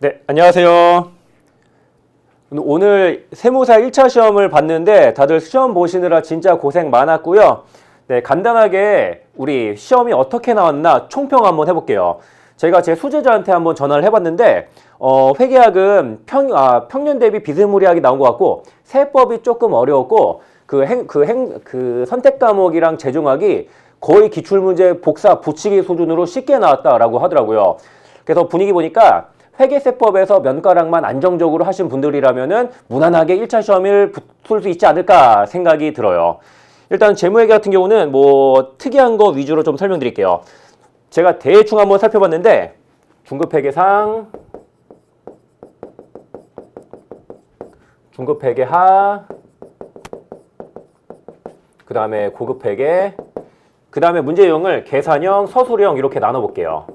네, 안녕하세요. 오늘 세무사 1차 시험을 봤는데 다들 시험 보시느라 진짜 고생 많았고요. 네, 간단하게 우리 시험이 어떻게 나왔나 총평 한번 해볼게요. 제가 제 수제자한테 한번 전화를 해봤는데 회계학은 평년 대비 비스무리하게 나온 것 같고 세법이 조금 어려웠고 그 선택 과목이랑 재정학이 거의 기출문제 복사 붙이기 수준으로 쉽게 나왔다라고 하더라고요. 그래서 분위기 보니까 회계세법에서 면가락만 안정적으로 하신 분들이라면은 무난하게 1차 시험을 붙을 수 있지 않을까 생각이 들어요. 일단 재무회계 같은 경우는 뭐 특이한 거 위주로 좀 설명드릴게요. 제가 대충 한번 살펴봤는데 중급회계상, 중급회계하, 그 다음에 고급회계, 그 다음에 문제 유형을 계산형, 서술형 이렇게 나눠볼게요.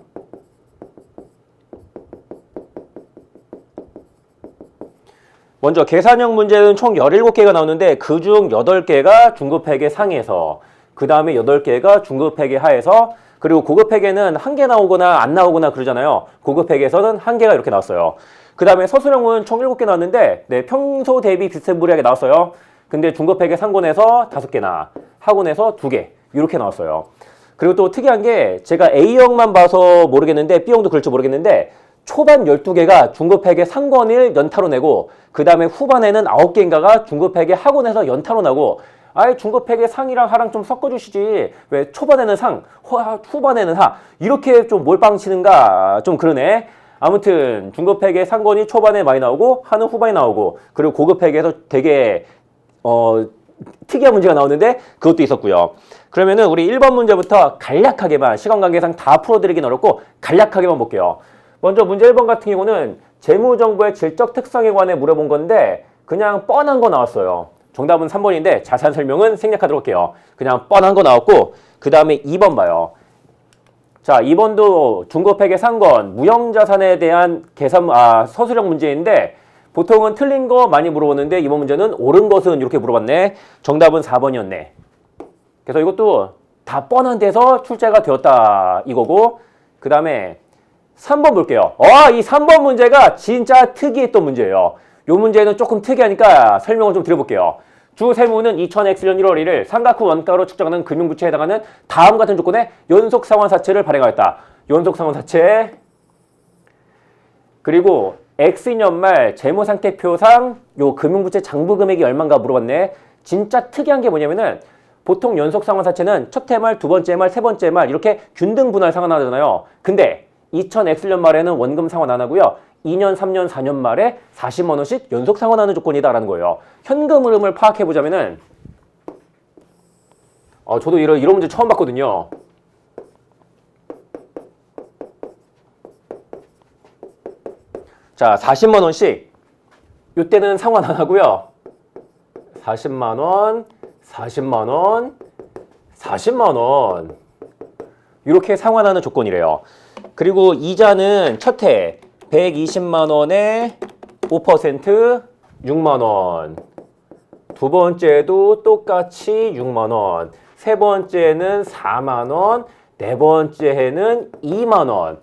먼저 계산형 문제는 총 17개가 나오는데 그중 8개가 중급회계 상에서, 그 다음에 8개가 중급회계 하에서, 그리고 고급회계는 1개 나오거나 안 나오거나 그러잖아요. 고급회계에서는 1개가 이렇게 나왔어요. 그 다음에 서술형은 총 7개 나왔는데 평소 대비 비슷무리하게 나왔어요. 근데 중급회계 상권에서 5개나 하권에서 2개 이렇게 나왔어요. 그리고 또 특이한 게 제가 A형만 봐서 모르겠는데 B형도 그럴지 모르겠는데 초반 12개가 중급회계 상권을 연타로 내고 그 다음에 후반에는 9개인가가 중급회계 하권에서 연타로 나고 아예 중급회계 상이랑 하랑 좀 섞어주시지 왜 초반에는 상, 후반에는 하 이렇게 좀 몰빵 치는가 좀 그러네. 아무튼 중급회계 상권이 초반에 많이 나오고 하는 후반에 나오고 그리고 고급회계에서 되게 특이한 문제가 나오는데 그것도 있었고요. 그러면은 우리 1번 문제부터 간략하게만 시간 관계상 다 풀어드리긴 어렵고 간략하게만 볼게요. 먼저 문제 1번 같은 경우는 재무정보의 질적 특성에 관해 물어본 건데 그냥 뻔한 거 나왔어요. 정답은 3번인데 자세한 설명은 생략하도록 할게요. 그냥 뻔한 거 나왔고 그 다음에 2번 봐요. 자, 2번도 중급회계 상권, 무형자산에 대한 서술형 문제인데 보통은 틀린 거 많이 물어보는데 이번 문제는 옳은 것은 이렇게 물어봤네. 정답은 4번이었네. 그래서 이것도 다 뻔한 데서 출제가 되었다 이거고 그 다음에 3번 볼게요. 이 3번 문제가 진짜 특이했던 문제예요. 이 문제는 조금 특이하니까 설명을 좀 드려볼게요. 주세무는 2000X년 1월 1일 삼각 후 원가로 측정하는 금융부채에 해당하는 다음 같은 조건에 연속상환사채를 발행하였다. 연속상환사채 그리고 X년 말 재무상태표상 요 금융부채 장부금액이 얼마인가 물어봤네. 진짜 특이한 게 뭐냐면은 보통 연속상환사채는 첫 해 말, 두 번째 말, 세 번째 말 이렇게 균등 분할 상환하잖아요. 근데 2000X년 말에는 원금 상환 안 하고요. 2년, 3년, 4년 말에 40만 원씩 연속 상환하는 조건이다라는 거예요. 현금 흐름을 파악해 보자면은 저도 이런 문제 처음 봤거든요. 자, 40만 원씩 이때는 상환 안 하고요. 40만 원, 40만 원, 40만 원 이렇게 상환하는 조건이래요. 그리고 이자는 첫 해 120만 원에 5% 6만 원. 두 번째도 똑같이 6만 원. 세 번째는 4만 원. 네 번째 해는 2만 원.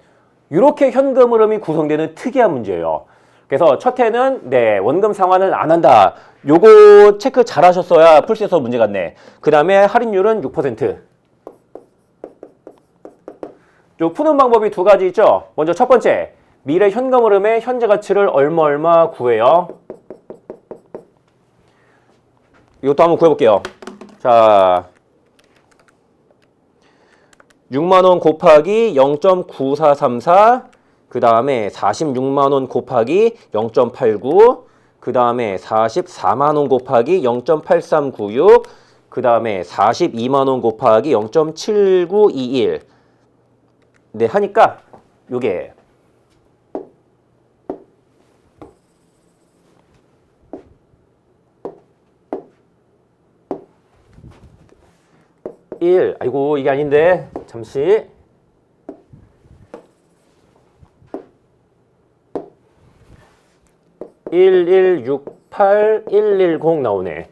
이렇게 현금 흐름이 구성되는 특이한 문제예요. 그래서 첫 해는 원금 상환을 안 한다. 요거 체크 잘 하셨어야 풀 수 있어서 문제 같네. 그 다음에 할인율은 6%. 요 푸는 방법이 두 가지 있죠. 먼저 첫 번째, 미래 현금 흐름의 현재 가치를 얼마 구해요. 이것도 한번 구해볼게요. 자, 6만 원 곱하기 0.9434, 그 다음에 46만 원 곱하기 0.89, 그 다음에 44만 원 곱하기 0.8396, 그 다음에 42만 원 곱하기 0.7921. 네, 하니까 요게 1, 아이고 이게 아닌데 잠시 1168110 나오네.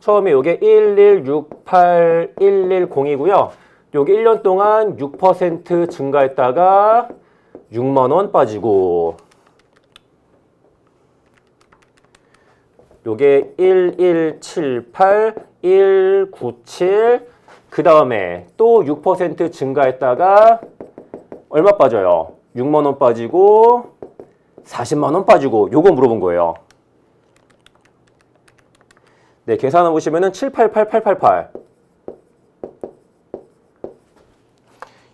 처음에 요게 1168110이고요. 요게 1년 동안 6% 증가했다가 6만 원 빠지고 요게 1178, 197, 그 다음에 또 6% 증가했다가 얼마 빠져요? 6만 원 빠지고 40만 원 빠지고 요거 물어본 거예요. 네, 계산해 보시면은 788888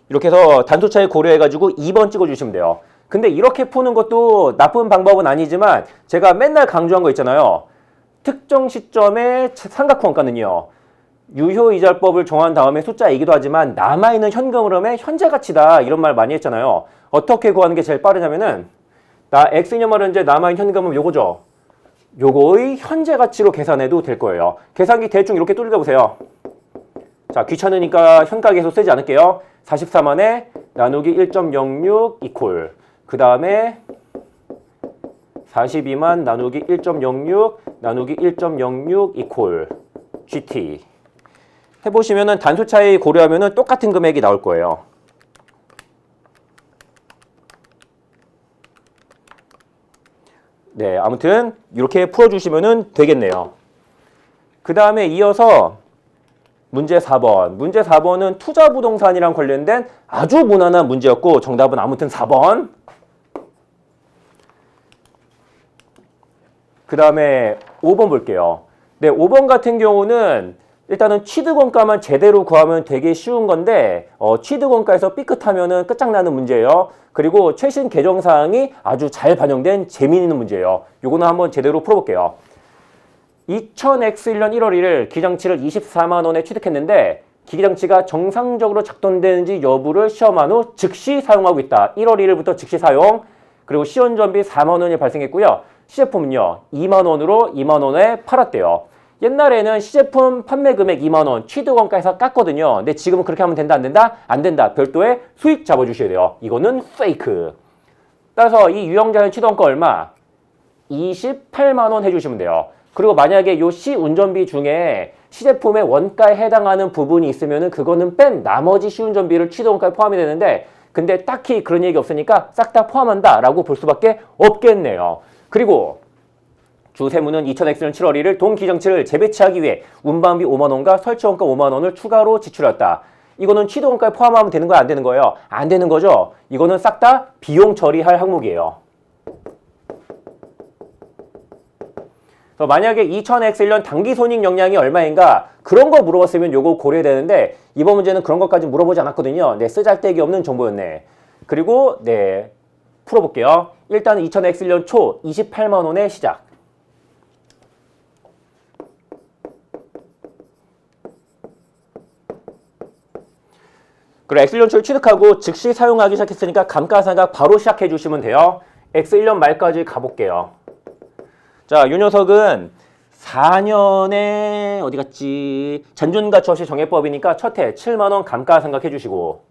이렇게 해서 단수 차이 고려해가지고 2번 찍어주시면 돼요. 근데 이렇게 푸는 것도 나쁜 방법은 아니지만 제가 맨날 강조한 거 있잖아요. 특정 시점의 삼각형가는요. 유효이자법을 정한 다음에 숫자이기도 하지만 남아있는 현금 흐름의 현재 가치다 이런 말 많이 했잖아요. 어떻게 구하는 게 제일 빠르냐면은 나 X년 말은 이제 남아있는 현금은 요거죠. 요거의 현재 가치로 계산해도 될 거예요. 계산기 대충 이렇게 뚫려보세요. 자, 귀찮으니까 현가계수 쓰지 않을게요. 44만에 나누기 1.06 이퀄. 그 다음에 42만 나누기 1.06 나누기 1.06 이퀄 GT. 해보시면은 단수 차이 고려하면은 똑같은 금액이 나올 거예요. 네, 아무튼 이렇게 풀어주시면은 되겠네요. 그 다음에 이어서 문제 4번. 문제 4번은 투자부동산이랑 관련된 아주 무난한 문제였고 정답은 아무튼 4번. 그 다음에 5번 볼게요. 네, 5번 같은 경우는 일단은 취득원가만 제대로 구하면 되게 쉬운 건데 취득원가에서 삐끗하면은 끝장나는 문제예요. 그리고 최신 개정사항이 아주 잘 반영된 재미있는 문제예요. 요거는 한번 제대로 풀어볼게요. 2000X1년 1월 1일 기장치를 24만 원에 취득했는데 기장치가 정상적으로 작동되는지 여부를 시험한 후 즉시 사용하고 있다. 1월 1일부터 즉시 사용. 그리고 시연전비 4만 원이 발생했고요. 시제품은요. 2만 원으로 2만 원에 팔았대요. 옛날에는 시제품 판매 금액 2만 원 취득원가에서 깠거든요. 근데 지금은 그렇게 하면 된다 안 된다? 안 된다. 별도의 수익 잡아주셔야 돼요. 이거는 페이크. 따라서 이 유형자의 취득원가 얼마? 28만 원 해주시면 돼요. 그리고 만약에 요 시운전비 중에 시제품의 원가에 해당하는 부분이 있으면은 그거는 뺀 나머지 시운전비를 취득원가에 포함이 되는데 근데 딱히 그런 얘기 없으니까 싹 다 포함한다 라고 볼 수밖에 없겠네요. 그리고 주세무는 2000X년 7월 1일 동기장치를 재배치하기 위해 운반비 5만 원과 설치원가 5만 원을 추가로 지출했다. 이거는 취득원가에 포함하면 되는 거야 안 되는 거예요? 안 되는 거죠. 이거는 싹 다 비용 처리할 항목이에요. 만약에 2000X1년 당기손익 역량이 얼마인가 그런 거 물어봤으면 요거 고려되는데 이번 문제는 그런 것까지 물어보지 않았거든요. 네, 쓰잘데기 없는 정보였네. 그리고 네 풀어볼게요. 일단 2000X1년 초 28만 원의 시작. 그리고 X1년 초에 취득하고 즉시 사용하기 시작했으니까 감가상각 바로 시작해 주시면 돼요. X1년 말까지 가볼게요. 자, 이 녀석은 4년에 어디 갔지? 잔존가치 없이 정해법이니까 첫 해 7만 원 감가상각 해주시고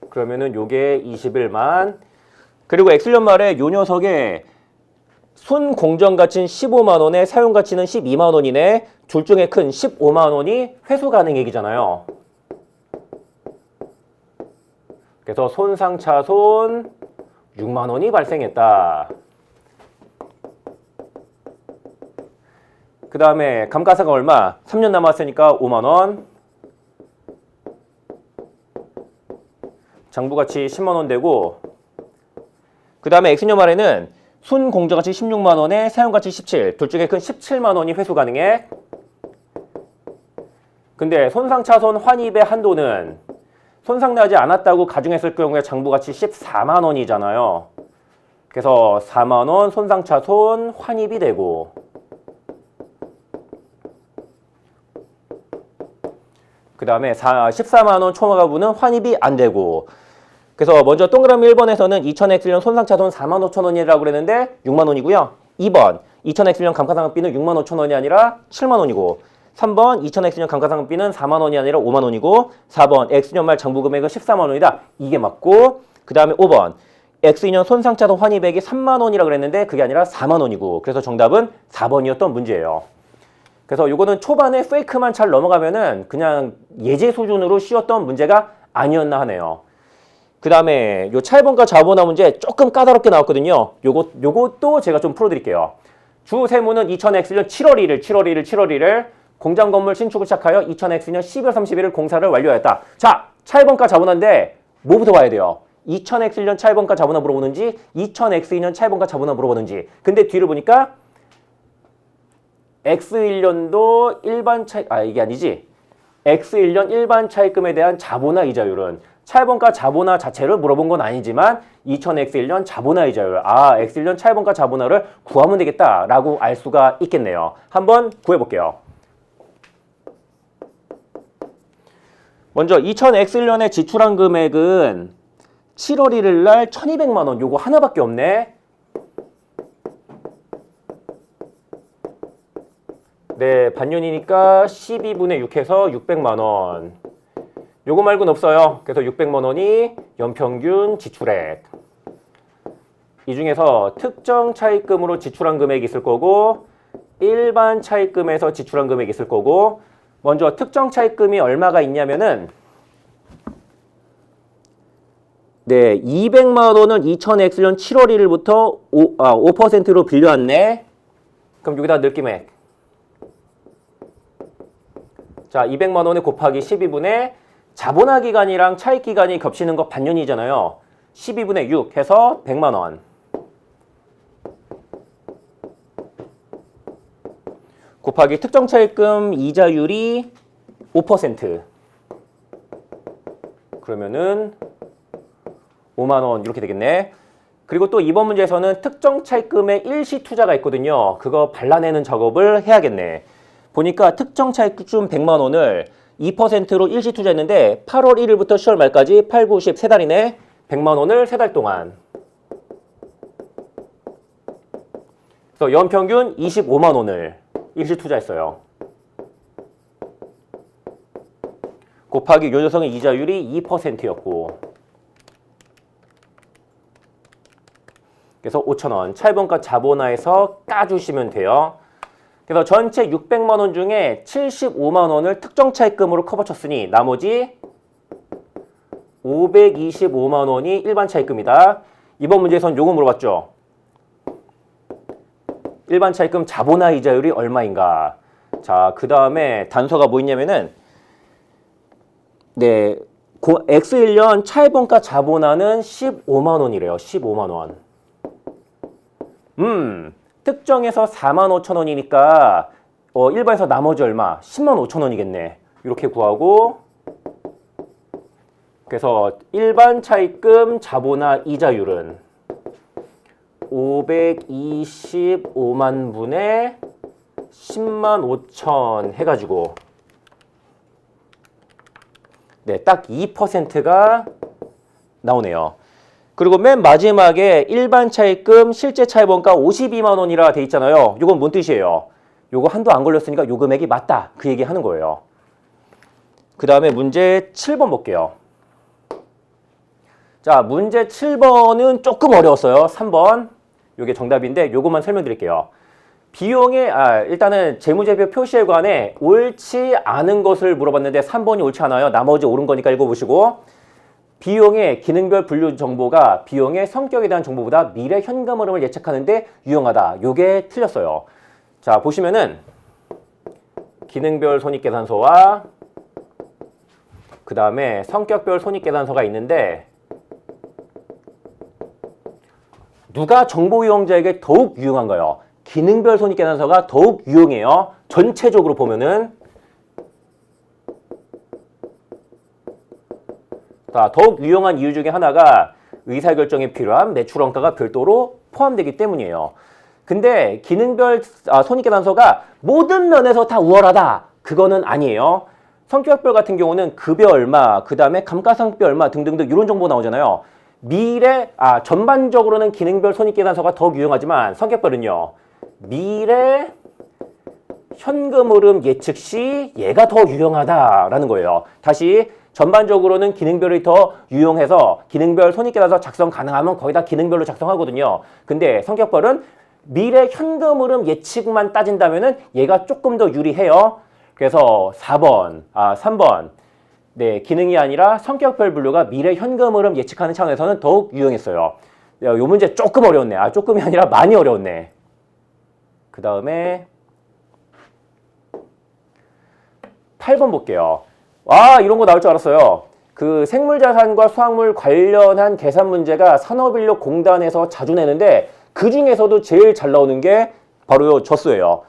그러면은 요게 21만. 그리고 X년 말에 요 녀석의 순공정가치는 15만 원에 사용가치는 12만 원이네. 둘 중에 큰 15만 원이 회수 가능액이잖아요. 그래서 손상차손 6만 원이 발생했다. 그 다음에 감가상각 얼마? 3년 남았으니까 5만 원. 장부가치 10만 원 되고 그 다음에 X년 말에는 순공정가치 16만 원에 사용가치 17. 둘 중에 큰 17만 원이 회수 가능해. 근데 손상차손 환입의 한도는 손상나지 않았다고 가중했을 경우에 장부가치 14만 원이잖아요. 그래서 4만 원 손상차손 환입이 되고 그 다음에 14만 원 초과분은 환입이 안 되고 그래서 먼저 동그라미 1번에서는 2000X년 손상차손 4만 5천 원이라고 그랬는데 6만 원이고요. 2번 2000X년 감가상각비는 6만 5천 원이 아니라 7만 원이고 3번 2000X년 감가상각비는 4만 원이 아니라 5만 원이고 4번 X년 말 장부금액은 14만 원이다. 이게 맞고 그 다음에 5번 X년 손상차손 환입액이 3만 원이라고 그랬는데 그게 아니라 4만 원이고 그래서 정답은 4번이었던 문제예요. 그래서 요거는 초반에 페이크만 잘 넘어가면은 그냥 예제 수준으로 쉬웠던 문제가 아니었나 하네요. 그 다음에 요 차입원가 자본화 문제 조금 까다롭게 나왔거든요. 요것도 제가 좀 풀어드릴게요. 주 세무는 2000X년 7월 1일 공장 건물 신축을 시작하여 2000X년 12월 31일 공사를 완료하였다. 자, 차입원가 자본화인데 뭐부터 봐야 돼요? 2000X년 차입원가 자본화 물어보는지 2000X2년 차입원가 자본화 물어보는지. 근데 뒤를 보니까 X1년도 일반 차입, 이게 아니지. X1년 일반 차입금에 대한 자본화 이자율은 차입원가 자본화 자체를 물어본 건 아니지만 2000X1년 자본화 이자율, X1년 차입원가 자본화를 구하면 되겠다라고 알 수가 있겠네요. 한번 구해볼게요. 먼저 2000X1년에 지출한 금액은 7월 1일 날 1200만 원, 요거 하나밖에 없네. 네, 반년이니까 12분의 6 해서 600만 원. 요거 말고는 없어요. 그래서 600만 원이 연평균 지출액. 이 중에서 특정 차입금으로 지출한 금액이 있을 거고 일반 차입금에서 지출한 금액이 있을 거고 먼저 특정 차입금이 얼마가 있냐면은 네, 200만 원은 2000X년 7월 1일부터 5%로 빌려왔네. 그럼 여기다 넣을 금액. 자, 200만 원에 곱하기 12분의 자본화 기간이랑 차입 기간이 겹치는 거 반년이잖아요. 12분의 6 해서 100만 원. 곱하기 특정 차입금 이자율이 5%. 그러면은 5만 원 이렇게 되겠네. 그리고 또 이번 문제에서는 특정 차입금의 일시 투자가 있거든요. 그거 발라내는 작업을 해야겠네. 보니까 특정 차입금 100만 원을 2%로 일시 투자했는데 8월 1일부터 10월 말까지 8, 9, 10 3달이네. 100만 원을 3달 동안. 그래서 연평균 25만 원을 일시 투자했어요. 곱하기 요 녀석의 이자율이 2%였고 그래서 5,000원 차입원가 자본화해서 까주시면 돼요. 그래서 전체 600만 원 중에 75만 원을 특정 차입금으로 커버쳤으니 나머지 525만 원이 일반 차입금이다. 이번 문제에선 요거 물어봤죠. 일반 차입금 자본화 이자율이 얼마인가. 자, 그 다음에 단서가 뭐 있냐면은 네, X1년 차입원가 자본화는 15만 원이래요. 15만 원. 특정에서 4만 5천 원이니까 일반에서 나머지 얼마? 10만 5천 원이겠네. 이렇게 구하고 그래서 일반 차입금 자본화 이자율은 525만 분의 10만 5천 해가지고 네, 딱 2%가 나오네요. 그리고 맨 마지막에 일반 차입금 실제 차입원가 52만 원이라 돼 있잖아요. 이건 뭔 뜻이에요? 요거 한도 안 걸렸으니까 요 금액이 맞다. 그 얘기 하는 거예요. 그 다음에 문제 7번 볼게요. 자, 문제 7번은 조금 어려웠어요. 3번. 요게 정답인데 요것만 설명드릴게요. 비용의 일단은 재무제표 표시에 관해 옳지 않은 것을 물어봤는데 3번이 옳지 않아요. 나머지 옳은 거니까 읽어보시고 비용의 기능별 분류 정보가 비용의 성격에 대한 정보보다 미래 현금 흐름을 예측하는 데 유용하다. 요게 틀렸어요. 자, 보시면은 기능별 손익계산서와 그 다음에 성격별 손익계산서가 있는데 누가 정보유용자에게 더욱 유용한가요? 기능별 손익계산서가 더욱 유용해요. 전체적으로 보면은 자, 더욱 유용한 이유 중에 하나가 의사결정에 필요한 매출원가가 별도로 포함되기 때문이에요. 근데 기능별 손익계산서가 모든 면에서 다 우월하다. 그거는 아니에요. 성격별 같은 경우는 급여 얼마, 그 다음에 감가상각비 얼마 등등등 이런 정보 나오잖아요. 전반적으로는 기능별 손익계산서가 더욱 유용하지만 성격별은요. 미래 현금 흐름 예측 시 얘가 더 유용하다라는 거예요. 다시 전반적으로는 기능별이 더 유용해서 기능별 손익계산서 작성 가능하면 거의 다 기능별로 작성하거든요. 근데 성격별은 미래 현금 흐름 예측만 따진다면은 얘가 조금 더 유리해요. 그래서 3번. 네, 기능이 아니라 성격별 분류가 미래 현금 흐름 예측하는 차원에서는 더욱 유용했어요. 요 문제 조금 어려웠네. 아, 조금이 아니라 많이 어려웠네. 그 다음에 8번 볼게요. 와, 이런 거 나올 줄 알았어요. 그 생물자산과 수확물 관련한 계산 문제가 산업인력공단에서 자주 내는데 그 중에서도 제일 잘 나오는 게 바로 요 젖소예요.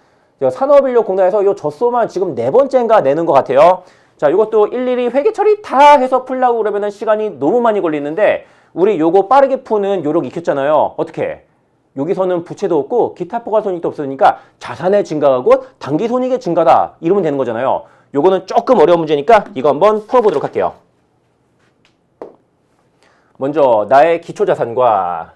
산업인력공단에서 요 젖소만 지금 4번째인가 내는 것 같아요. 자, 이것도 일일이 회계 처리 다 해서 풀려고 그러면 시간이 너무 많이 걸리는데 우리 요거 빠르게 푸는 요령 익혔잖아요. 어떻게? 여기서는 부채도 없고 기타 포괄손익도 없으니까 자산의 증가하고 당기손익의 증가다 이러면 되는 거잖아요. 요거는 조금 어려운 문제니까 이거 한번 풀어보도록 할게요. 먼저 나의 기초자산과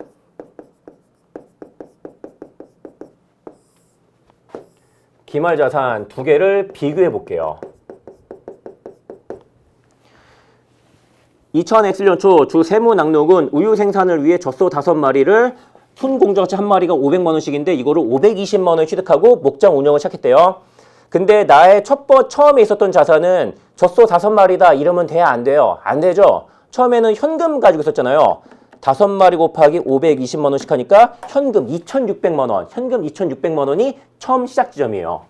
기말자산 두 개를 비교해 볼게요. 2000X년 초 주 세무낙록은 우유 생산을 위해 젖소 5마리를 순공정가치 1마리가 500만원씩인데 이거를 520만원 취득하고 목장 운영을 시작했대요. 근데 나의 처음에 있었던 자산은 젖소 5마리다 이러면 돼야 안 돼요? 안 되죠? 처음에는 현금 가지고 있었잖아요. 5마리 곱하기 520만원씩 하니까 현금 2600만원, 현금 2600만원이 처음 시작 지점이에요.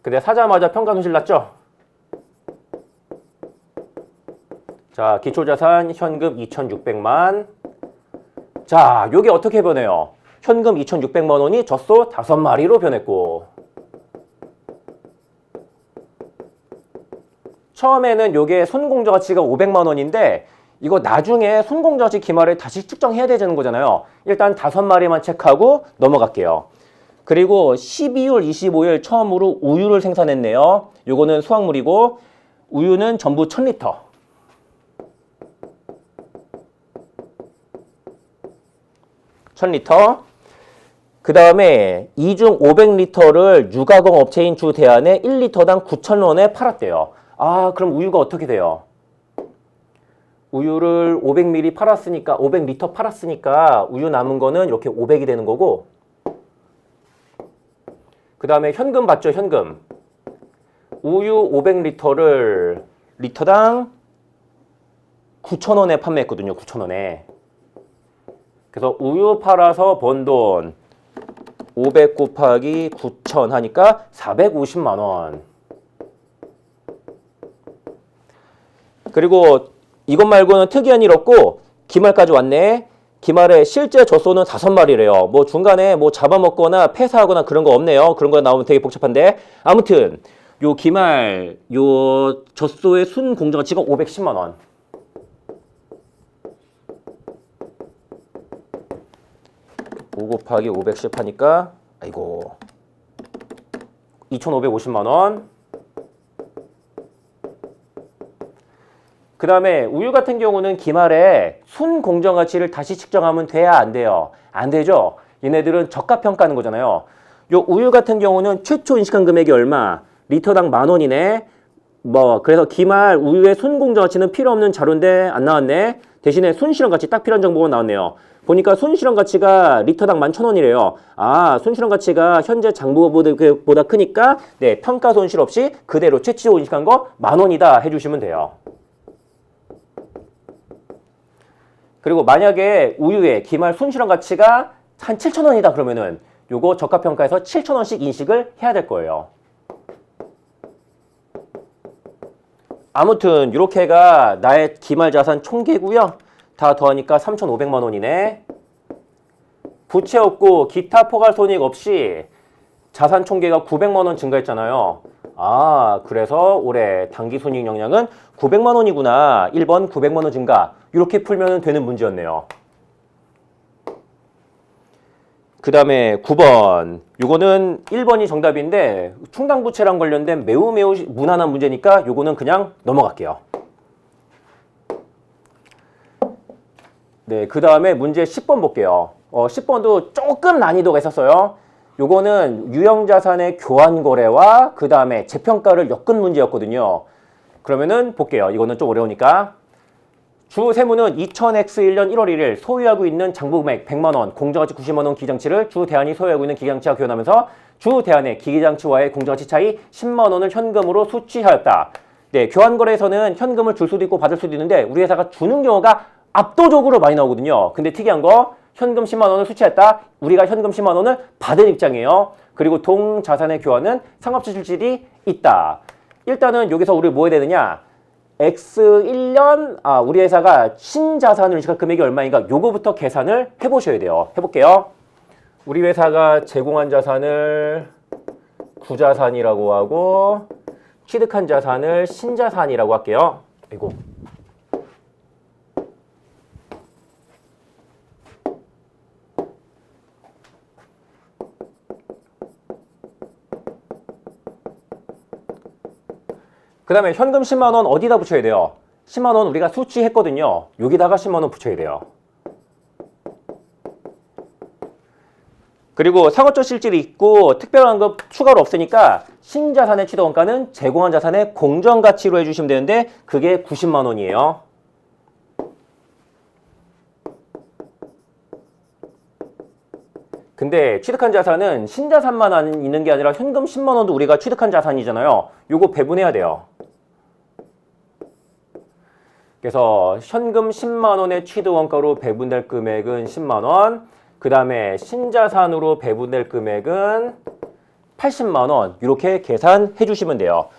근데 사자마자 평가손실 났죠? 자, 기초자산 현금 2600만. 자, 요게 어떻게 변해요? 현금 2600만원이 젖소 5마리로 변했고 처음에는 요게 순공정가치가 500만원인데 이거 나중에 순공정가치 기말을 다시 측정해야 되는 거잖아요. 일단 5마리만 체크하고 넘어갈게요. 그리고 12월 25일 처음으로 우유를 생산했네요. 요거는 수확물이고 우유는 전부 1000리터. 1000리터. 그 다음에 이중 500리터를 유가공 업체인 주대한에 1리터당 9,000원에 팔았대요. 아, 그럼 우유가 어떻게 돼요? 우유를 500ml 팔았으니까 500리터 팔았으니까 우유 남은 거는 이렇게 500이 되는 거고 그 다음에 현금 받죠, 현금. 우유 500리터를 리터당 9,000원에 판매했거든요, 9,000원에. 그래서 우유 팔아서 번 돈 500 곱하기 9,000 하니까 450만원. 그리고 이것 말고는 특이한 일 없고 기말까지 왔네. 기말에 실제 젖소는 5마리래요. 뭐 중간에 뭐 잡아먹거나 폐사하거나 그런 거 없네요. 그런 거 나오면 되게 복잡한데 아무튼 요 기말 요 젖소의 순 공정가치가 510만원. 오 곱하기 510 하니까 아이고 2550만원. 그 다음에 우유 같은 경우는 기말에 순 공정가치를 다시 측정하면 돼야 안 돼요? 안 되죠? 얘네들은 저가평가하는 거잖아요. 요 우유 같은 경우는 최초 인식한 금액이 얼마? 리터당 10,000원이네. 뭐 그래서 기말 우유의 순 공정가치는 필요 없는 자료인데 안 나왔네. 대신에 순실현가치 딱 필요한 정보가 나왔네요. 보니까 순실현가치가 리터당 11,000원이래요. 아, 순실현가치가 현재 장부보다 크니까 네, 평가 손실 없이 그대로 최초 인식한 거 10,000원이다 해주시면 돼요. 그리고 만약에 우유의 기말 순실현 가치가 한 7,000원이다 그러면은 요거 저가평가에서 7,000원씩 인식을 해야 될 거예요. 아무튼 이렇게가 나의 기말 자산 총계고요. 다 더하니까 3,500만 원이네. 부채 없고 기타 포괄 손익 없이 자산 총계가 900만 원 증가했잖아요. 아, 그래서 올해 당기손익 영향은 900만 원이구나. 1번 900만 원 증가. 이렇게 풀면 되는 문제였네요. 그 다음에 9번. 요거는 1번이 정답인데 충당부채랑 관련된 매우 무난한 문제니까 요거는 그냥 넘어갈게요. 네, 그 다음에 문제 10번 볼게요. 10번도 조금 난이도가 있었어요. 요거는 유형자산의 교환거래와 그 다음에 재평가를 엮은 문제였거든요. 그러면은 볼게요. 이거는 좀 어려우니까. 주 세무는 2000X1년 1월 1일 소유하고 있는 장부금액 100만원, 공정가치 90만원 기장치를 주 대한이 소유하고 있는 기장치와 교환하면서 주 대한의 기장치와의 공정가치 차이 10만원을 현금으로 수취하였다. 네, 교환거래에서는 현금을 줄 수도 있고 받을 수도 있는데 우리 회사가 주는 경우가 압도적으로 많이 나오거든요. 근데 특이한 거 현금 10만 원을 수취했다. 우리가 현금 10만 원을 받은 입장이에요. 그리고 동자산의 교환은 상업시 실질이 있다. 일단은 여기서 우리 뭐 해야 되느냐? X1년 우리 회사가 신자산을 인식할 금액이 얼마인가 요거부터 계산을 해보셔야 돼요. 해볼게요. 우리 회사가 제공한 자산을 구자산이라고 하고 취득한 자산을 신자산이라고 할게요. 아이고. 그 다음에 현금 10만 원 어디다 붙여야 돼요? 10만 원 우리가 수취했거든요. 여기다가 10만 원 붙여야 돼요. 그리고 상호적 실질이 있고 특별환급 추가로 없으니까 신자산의 취득원가는 제공한 자산의 공정가치로 해주시면 되는데 그게 90만 원이에요. 근데 취득한 자산은 신자산만 있는 게 아니라 현금 10만 원도 우리가 취득한 자산이잖아요. 요거 배분해야 돼요. 그래서 현금 10만 원의 취득원가로 배분될 금액은 10만 원. 그 다음에 신자산으로 배분될 금액은 80만 원. 이렇게 계산해 주시면 돼요.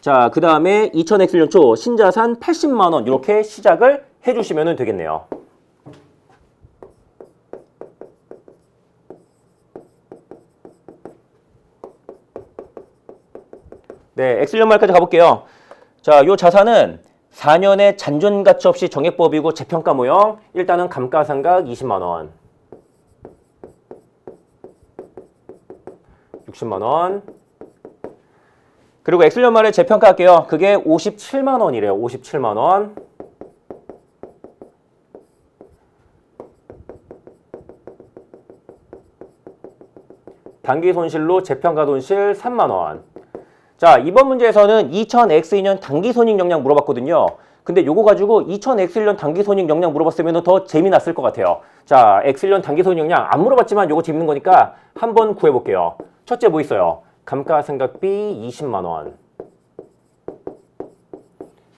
자, 그 다음에 2000X년 초 신자산 80만 원. 이렇게 시작을 해 주시면 되겠네요. 네, X년 말까지 가볼게요. 자, 요 자산은 4년의 잔존가치 없이 정액법이고 재평가 모형. 일단은 감가상각 20만 원. 60만 원. 그리고 X년 말에 재평가 할게요. 그게 57만 원이래요. 57만 원. 단기 손실로 재평가 손실 3만 원. 자, 이번 문제에서는 2000X2년 단기손익 역량 물어봤거든요. 근데 요거 가지고 2000X1년 단기손익 역량 물어봤으면 더 재미났을 것 같아요. 자, X1년 단기손익 역량 안 물어봤지만 요거 재밌는 거니까 한번 구해볼게요. 첫째 뭐 있어요? 감가상각비 20만 원.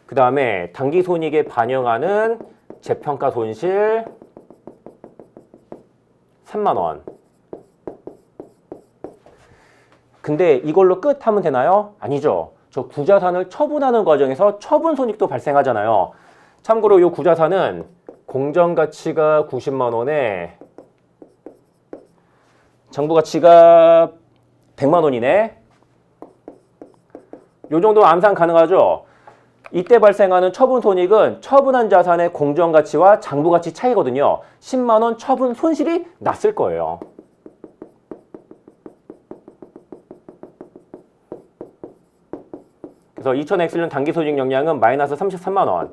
그 다음에 단기손익에 반영하는 재평가 손실 3만 원. 근데 이걸로 끝 하면 되나요? 아니죠. 저 구자산을 처분하는 과정에서 처분 손익도 발생하잖아요. 참고로 이 구자산은 공정가치가 90만 원에 장부가치가 100만 원이네. 요 정도 암산 가능하죠? 이때 발생하는 처분 손익은 처분한 자산의 공정가치와 장부가치 차이거든요. 10만 원 처분 손실이 났을 거예요. 그래서 2000X년 단기손익 역량은 마이너스 33만 원.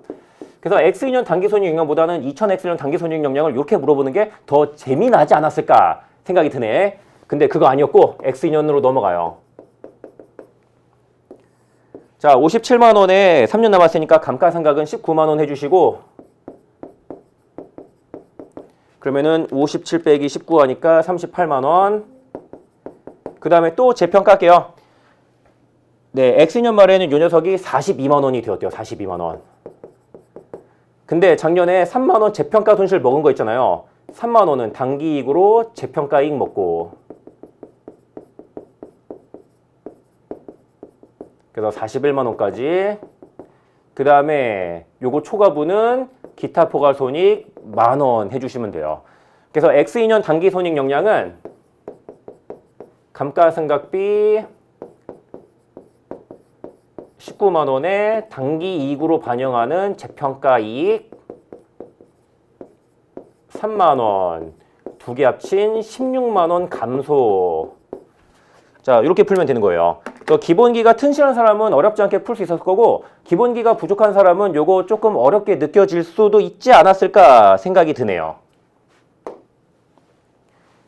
그래서 X2년 단기손익 역량보다는 2000X년 단기손익 역량을 이렇게 물어보는 게 더 재미나지 않았을까 생각이 드네. 근데 그거 아니었고 X2년으로 넘어가요. 자, 57만 원에 3년 남았으니까 감가상각은 19만 원 해주시고 그러면은 57 빼기 19 하니까 38만 원. 그 다음에 또 재평가 할게요. 네, X년 말에는 요 녀석이 42만 원이 되었대요. 42만 원. 근데 작년에 3만 원 재평가 손실 먹은 거 있잖아요. 3만 원은 단기이익으로 재평가 이익 먹고 그래서 41만 원까지. 그 다음에 요거 초과분은 기타 포괄손익 만 원 해주시면 돼요. 그래서 X2년 단기손익 역량은 감가상각비 19만 원에 단기 이익으로 반영하는 재평가 이익 3만 원. 두 개 합친 16만 원 감소. 자, 이렇게 풀면 되는 거예요. 기본기가 튼실한 사람은 어렵지 않게 풀 수 있었을 거고 기본기가 부족한 사람은 요거 조금 어렵게 느껴질 수도 있지 않았을까 생각이 드네요.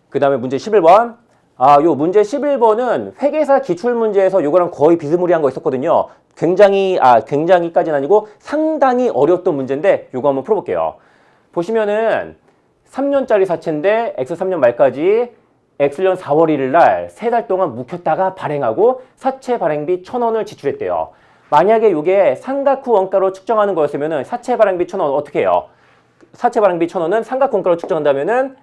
그 다음에 문제 11번. 요 문제 11번은 회계사 기출문제에서 요거랑 거의 비스무리한 거 있었거든요. 굉장히까지는 아니고 상당히 어려웠던 문제인데 요거 한번 풀어볼게요. 보시면은 3년짜리 사채인데 X3년 말까지 X년 4월 1일 날 3달 동안 묵혔다가 발행하고 사채 발행비 1,000원을 지출했대요. 만약에 이게 삼각후 원가로 측정하는 거였으면은 사채 발행비 1,000원 어떻게 해요? 사채 발행비 1,000원은 삼각후 원가로 측정한다면은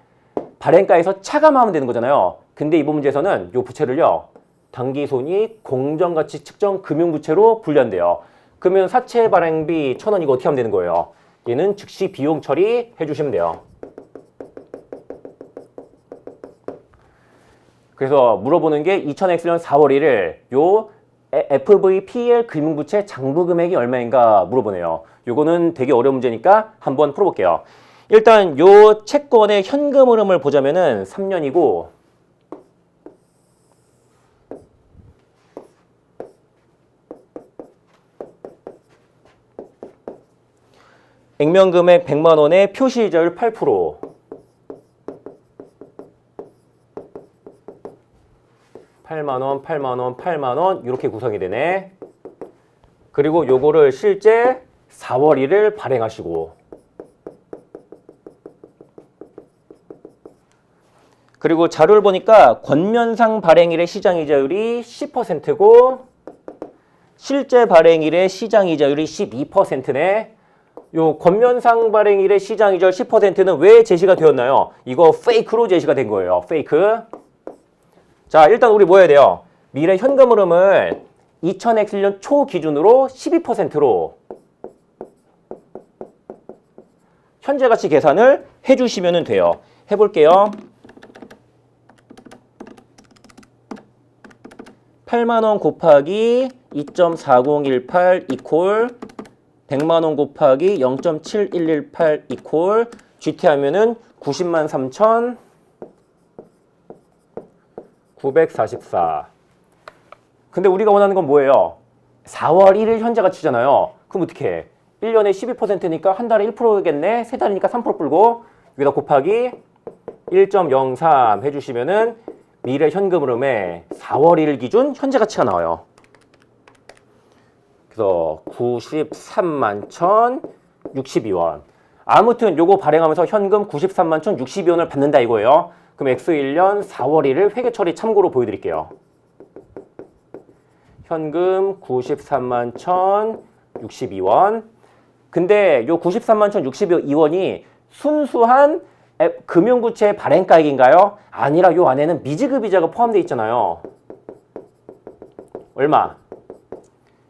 발행가에서 차감하면 되는 거잖아요. 근데 이번 문제에서는 이 부채를요, 당기손익 공정가치 측정 금융부채로 분류한대요. 그러면 사채 발행비 1,000원 이거 어떻게 하면 되는 거예요? 얘는 즉시 비용 처리해 주시면 돼요. 그래서 물어보는 게 2000X년 4월 1일 요 FVPL 금융부채 장부 금액이 얼마인가 물어보네요. 요거는 되게 어려운 문제니까 한번 풀어볼게요. 일단 요 채권의 현금 흐름을 보자면은 3년이고 액면금액 100만 원에 표시이자율 8%. 8만 원, 8만 원, 8만 원 이렇게 구성이 되네. 그리고 요거를 실제 4월 1일 발행하시고 그리고 자료를 보니까 권면상 발행일의 시장이자율이 10%고 실제 발행일의 시장이자율이 12%네. 요 권면상 발행일의 시장이자율 10%는 왜 제시가 되었나요? 이거 페이크로 제시가 된 거예요. 페이크. 자, 일단 우리 뭐 해야 돼요? 미래 현금 흐름을 2000X년 초 기준으로 12%로 현재 가치 계산을 해주시면 돼요. 해볼게요. 8만원 곱하기 2.4018 이퀄 100만원 곱하기 0.7118 이퀄 GT 하면은 90만 3천 944. 근데 우리가 원하는 건 뭐예요? 4월 1일 현재 가치잖아요. 그럼 어떻게 해? 1년에 12%니까 한 달에 1%겠네? 세 달이니까 3% 풀고 여기다 곱하기 1.03 해주시면은 미래 현금 흐름에 4월 1일 기준 현재 가치가 나와요. 그래서 93만 1,062원. 아무튼 요거 발행하면서 현금 93만 1,062원을 받는다 이거예요. 그럼 X1년 4월 1일 회계 처리 참고로 보여드릴게요. 현금 93만 1,062원. 근데 요 93만 1,062원이 순수한 금융부채 발행가액인가요? 아니라 요 안에는 미지급이자가 포함되어 있잖아요. 얼마?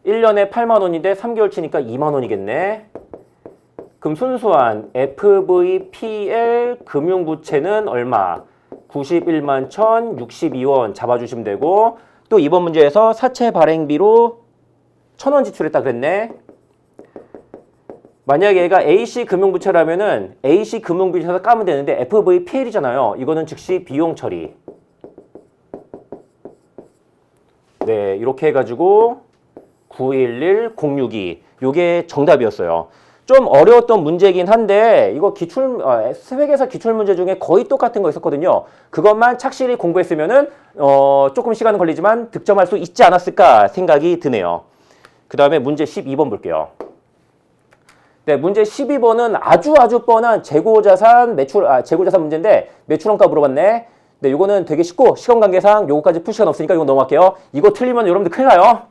1년에 8만 원인데 3개월 치니까 2만 원이겠네. 그럼 순수한 FVPL 금융부채는 얼마? 91만 1,062원 잡아주시면 되고 또 이번 문제에서 사채 발행비로 1,000원 지출했다 그랬네. 만약에 얘가 AC 금융부채라면은 AC 금융부채에서 까면 되는데 FVPL이잖아요. 이거는 즉시 비용 처리. 네, 이렇게 해가지고 911062 요게 정답이었어요. 좀 어려웠던 문제긴 한데 이거 회계사 기출 문제 중에 거의 똑같은 거 있었거든요. 그것만 착실히 공부했으면은 조금 시간은 걸리지만 득점할 수 있지 않았을까 생각이 드네요. 그 다음에 문제 12번 볼게요. 네, 문제 12번은 아주 뻔한 재고자산 재고자산 문제인데 매출원가 물어봤네. 네, 요거는 되게 쉽고 시간 관계상 요거까지 풀 시간 없으니까 이거 넘어갈게요. 이거 틀리면 여러분들 큰일 나요.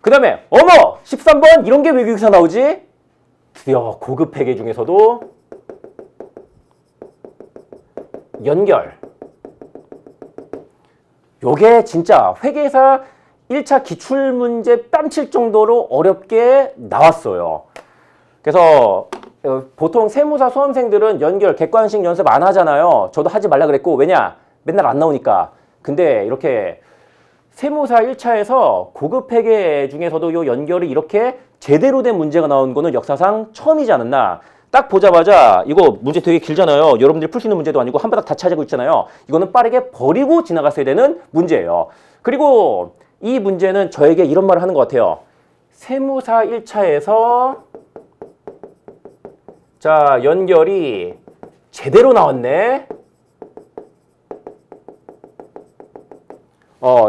그 다음에 어머! 13번 이런 게 왜 여기서 나오지? 드디어 고급 회계 중에서도 연결. 요게 진짜 회계사 1차 기출문제 뺨칠 정도로 어렵게 나왔어요. 그래서 보통 세무사 수험생들은 연결, 객관식 연습 안 하잖아요. 저도 하지 말라 그랬고 왜냐? 맨날 안 나오니까. 근데 이렇게 세무사 1차에서 고급 회계 중에서도 요 연결이 이렇게 제대로 된 문제가 나온 거는 역사상 처음이지 않았나. 딱 보자마자 이거 문제 되게 길잖아요. 여러분들이 풀 수 있는 문제도 아니고 한 바닥 다 찾아고 있잖아요. 이거는 빠르게 버리고 지나갔어야 되는 문제예요. 그리고 이 문제는 저에게 이런 말을 하는 것 같아요. 세무사 1차에서 자, 연결이 제대로 나왔네.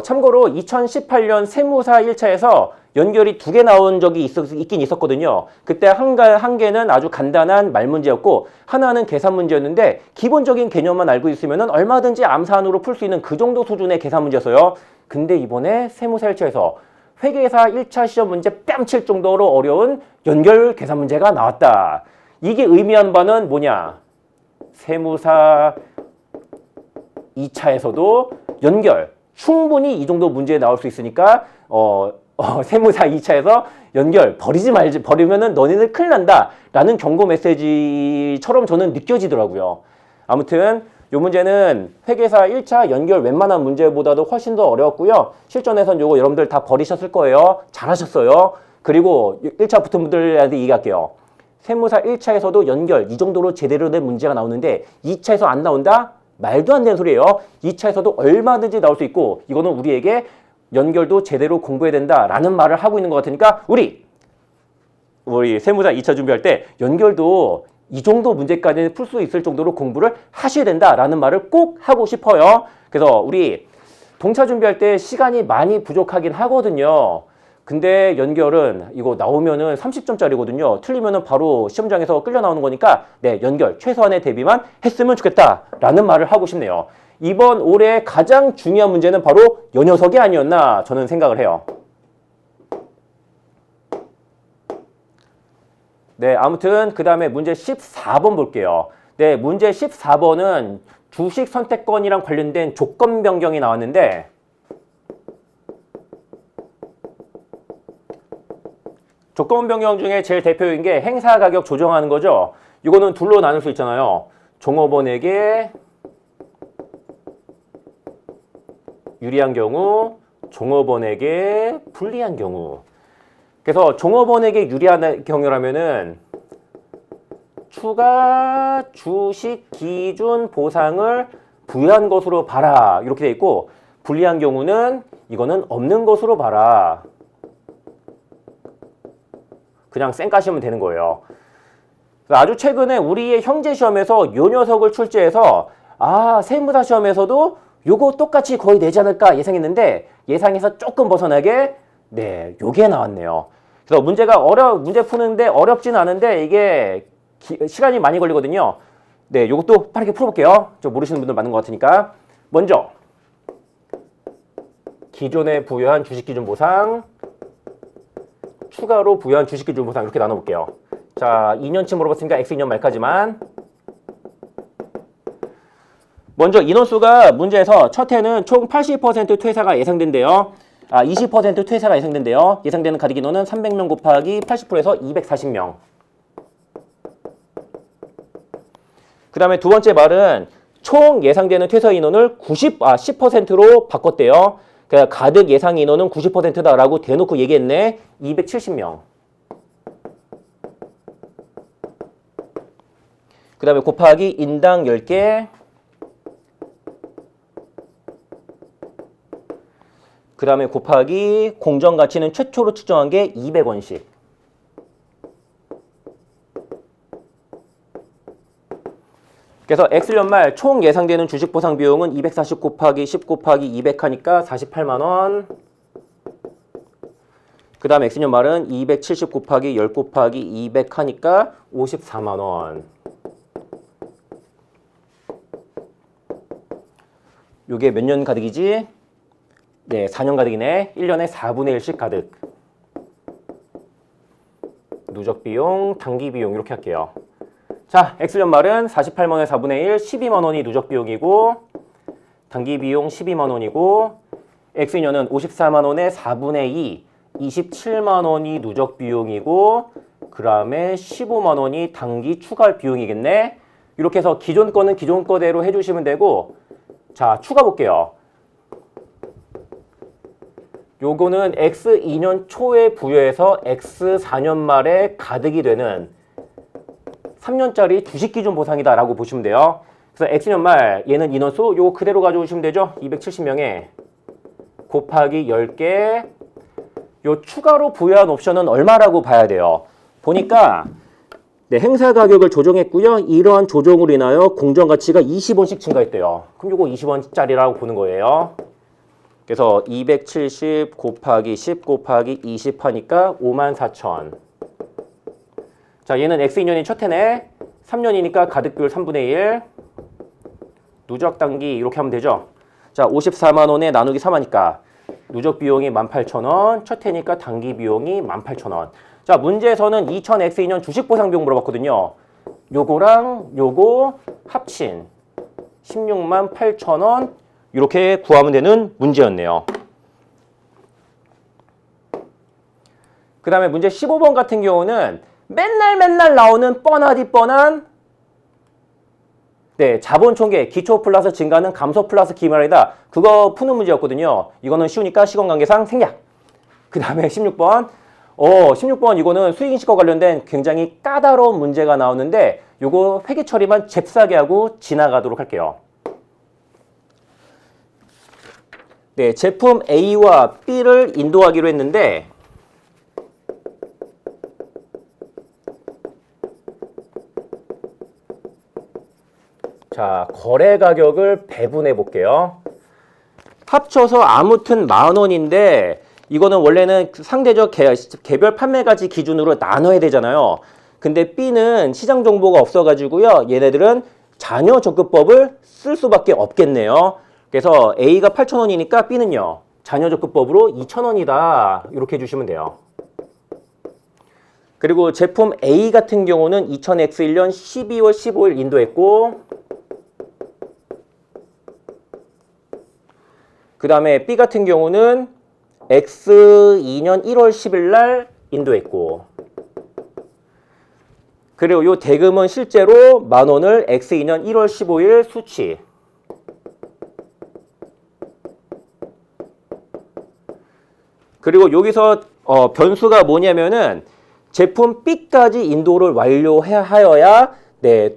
참고로 2018년 세무사 1차에서 연결이 2개 나온 적이 있긴 있었거든요. 그때 한 개는 아주 간단한 말 문제였고 하나는 계산 문제였는데 기본적인 개념만 알고 있으면 얼마든지 암산으로 풀 수 있는 그 정도 수준의 계산 문제였어요. 근데 이번에 세무사 1차에서 회계사 1차 시험 문제 뺨칠 정도로 어려운 연결 계산 문제가 나왔다. 이게 의미하는 바는 뭐냐? 세무사 2차에서도 연결 충분히 이 정도 문제 나올 수 있으니까 세무사 2차에서 연결 버리면은 너네들 큰일 난다 라는 경고 메시지처럼 저는 느껴지더라고요. 아무튼 이 문제는 회계사 1차 연결 웬만한 문제보다도 훨씬 더 어려웠고요. 실전에선 요거 여러분들 다 버리셨을 거예요. 잘하셨어요. 그리고 1차 붙은 분들한테 얘기할게요. 세무사 1차에서도 연결 이 정도로 제대로 된 문제가 나오는데 2차에서 안 나온다? 말도 안 되는 소리예요. 2차에서도 얼마든지 나올 수 있고 이거는 우리에게 연결도 제대로 공부해야 된다라는 말을 하고 있는 것 같으니까 우리 세무사 2차 준비할 때 연결도 이 정도 문제까지 풀 수 있을 정도로 공부를 하셔야 된다라는 말을 꼭 하고 싶어요. 그래서 우리 동차 준비할 때 시간이 많이 부족하긴 하거든요. 근데 연결은 이거 나오면은 30점짜리거든요. 틀리면은 바로 시험장에서 끌려 나오는 거니까 네, 연결 최소한의 대비만 했으면 좋겠다라는 말을 하고 싶네요. 이번 올해 가장 중요한 문제는 바로 요 녀석이 아니었나 저는 생각을 해요. 네, 아무튼 그 다음에 문제 14번 볼게요. 네, 문제 14번은 주식 선택권이랑 관련된 조건 변경이 나왔는데 조건 변경 중에 제일 대표적인 게 행사 가격 조정하는 거죠. 이거는 둘로 나눌 수 있잖아요. 종업원에게 유리한 경우, 종업원에게 불리한 경우. 그래서 종업원에게 유리한 경우라면은 추가 주식 기준 보상을 부여한 것으로 봐라. 이렇게 돼 있고 불리한 경우는 이거는 없는 것으로 봐라. 그냥 쌩까시면 되는 거예요. 아주 최근에 우리의 형제 시험에서 요 녀석을 출제해서 세무사 시험에서도 요거 똑같이 거의 내지 않을까 예상했는데 예상에서 조금 벗어나게 네, 요게 나왔네요. 그래서 문제 푸는데 어렵진 않은데 이게 시간이 많이 걸리거든요. 네, 요것도 빠르게 풀어볼게요. 저 모르시는 분들 많은 것 같으니까. 먼저 기존에 부여한 주식기준 보상 추가로 부여한 주식기준 보상 이렇게 나눠볼게요. 자, 2년치 물어봤으니까 X 2년 말까지만. 먼저 인원수가 문제에서 첫 해는 총 80% 퇴사가 예상된대요. 20% 퇴사가 예상된대요. 예상되는 가득 인원은 300명 곱하기 80%에서 240명. 그 다음에 두 번째 말은 총 예상되는 퇴사 인원을 10%로 바꿨대요. 그러니까 가득 예상 인원은 90%다라고 대놓고 얘기했네. 270명. 그 다음에 곱하기 인당 10개. 그 다음에 곱하기 공정가치는 최초로 측정한 게 200원씩. 그래서 X연말 총 예상되는 주식 보상 비용은 240 곱하기 10 곱하기 200 하니까 48만 원. 그 다음에 X년말은 270 곱하기 10 곱하기 200 하니까 54만 원. 요게 몇 년 가득이지? 네, 4년 가득이네. 1년에 4분의 1씩 가득. 누적 비용, 단기 비용 이렇게 할게요. 자, X연말은 48만원에 4분의 1, 12만원이 누적 비용이고 단기 비용 12만원이고 X년은 54만원에 4분의 2, 27만원이 누적 비용이고 그 다음에 15만원이 단기 추가 비용이겠네. 이렇게 해서 기존 거는 기존 거대로 해주시면 되고 자, 추가 볼게요. 요거는 X 2년 초에 부여해서 X 4년 말에 가득이 되는 3년짜리 주식기준 보상이다라고 보시면 돼요. 그래서 X년 말 얘는 인원수 요거 그대로 가져오시면 되죠. 270명에 곱하기 10개. 요 추가로 부여한 옵션은 얼마라고 봐야 돼요. 보니까 네, 행사 가격을 조정했고요. 이러한 조정으로 인하여 공정가치가 20원씩 증가했대요. 그럼 요거 20원짜리라고 보는 거예요. 그래서 270 곱하기 10 곱하기 20 하니까 54,000. 자, 얘는 X 2년이 첫 해네. 3년이니까 가득비율 3분의 1. 누적 단기 이렇게 하면 되죠. 자, 54만 원에 나누기 3하니까 누적 비용이 18,000원, 첫 해니까 당기 비용이 18,000원. 자, 문제에서는 2000X2년 주식 보상 비용 물어봤거든요. 요거랑 요거 합친 168,000원 이렇게 구하면 되는 문제였네요. 그 다음에 문제 15번 같은 경우는 맨날 나오는 뻔하디 뻔한 자본 총계, 기초 플러스 증가는 감소 플러스 기말이다. 그거 푸는 문제였거든요. 이거는 쉬우니까 시간관계상 생략. 그 다음에 16번. 16번 이거는 수익인식과 관련된 굉장히 까다로운 문제가 나오는데 요거 회계 처리만 잽싸게 하고 지나가도록 할게요. 네, 제품 A와 B를 인도하기로 했는데 자, 거래 가격을 배분해 볼게요. 합쳐서 아무튼 10,000원인데 이거는 원래는 상대적 개별 판매가치 기준으로 나눠야 되잖아요. 근데 B는 시장 정보가 없어가지고요. 얘네들은 자녀 적급법을 쓸 수밖에 없겠네요. 그래서 A가 8,000원이니까 B는요. 자녀 적급법으로 2,000원이다. 이렇게 해주시면 돼요. 그리고 제품 A 같은 경우는 2000X1년 12월 15일 인도했고 그 다음에 B 같은 경우는 X2년 1월 10일 날 인도했고 그리고 요 대금은 실제로 10,000원을 X2년 1월 15일 수치 그리고 여기서 변수가 뭐냐면은 제품 B까지 인도를 완료하여야